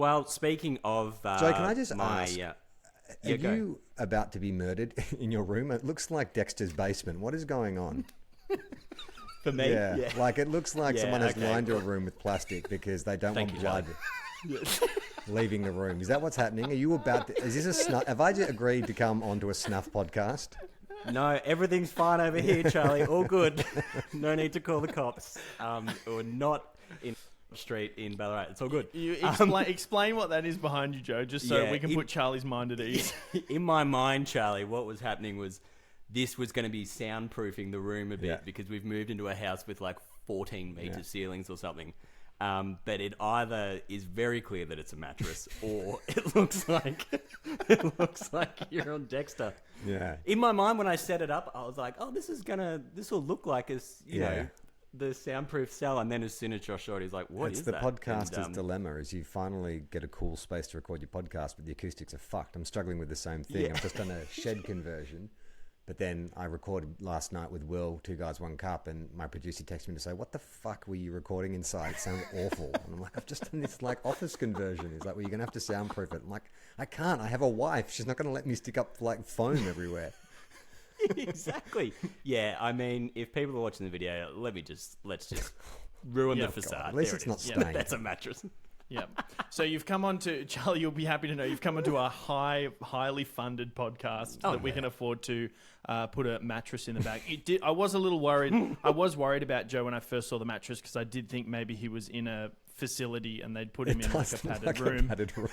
Well, speaking of... Joe, can I just ask, Yeah, are you about to be murdered in your room? It looks like Dexter's basement. What is going on? For me? Yeah. Like it looks like Yeah, someone has okay. lined your room with plastic because they don't Thank want you, blood Charlie. leaving the room. Is that what's happening? Are you about to... Is this a snuff... Have I just agreed to come onto a snuff podcast? No, everything's fine over here, Charlie. All good. No need to call the cops. We're not in street in Ballarat. It's all good. You explain what that is behind you, Joe, just so we can put Charlie's mind at ease. In my mind, Charlie, what was happening was this was going to be soundproofing the room a bit because we've moved into a house with like 14 meter ceilings or something. But it either is very clear that it's a mattress, or it looks like you're on Dexter. Yeah. In my mind, when I set it up, I was like, "Oh, this will look like you know, the soundproof cell." And then as soon as Josh saw it, he's like, "What is that?" It's the podcaster's dilemma: is you finally get a cool space to record your podcast, but the acoustics are fucked. I'm struggling with the same thing. Yeah. I've just done a shed conversion. But then I recorded last night with Will, 2 Guys, 1 Cup, and my producer texted me to say, "What the fuck were you recording inside? It sounds awful." And I'm like, "I've just done this like office conversion." He's like, "Well, you're going to have to soundproof it." I'm like, "I can't. I have a wife. She's not going to let me stick up like foam everywhere." Exactly. Yeah, I mean, if people are watching the video, let's just ruin the facade. At least There it's it not is. stained. That's a mattress. Yeah. So you've come on to, Charlie, you'll be happy to know, you've come onto a highly funded podcast that we can afford to put a mattress in the back. I was a little worried. I was worried about Joe when I first saw the mattress because I did think maybe he was in a facility and they'd put him in like a padded room.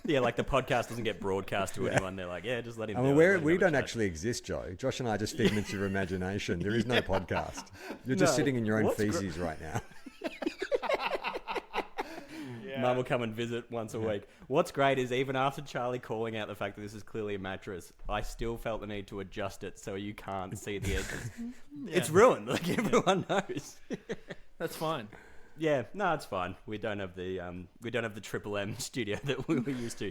Yeah, like the podcast doesn't get broadcast to anyone. They're like, yeah, just let him I do mean, it. we don't actually exist, Joe. Josh and I are just figments of your imagination. There is no podcast. You're just No. sitting in your own What's feces right now. Mum will come and visit once a week. What's great is even after Charlie calling out the fact that this is clearly a mattress, I still felt the need to adjust it so you can't see the edges. It's ruined. Like everyone knows. That's fine. Yeah, no, it's fine. We don't have the Triple M studio that we were used to.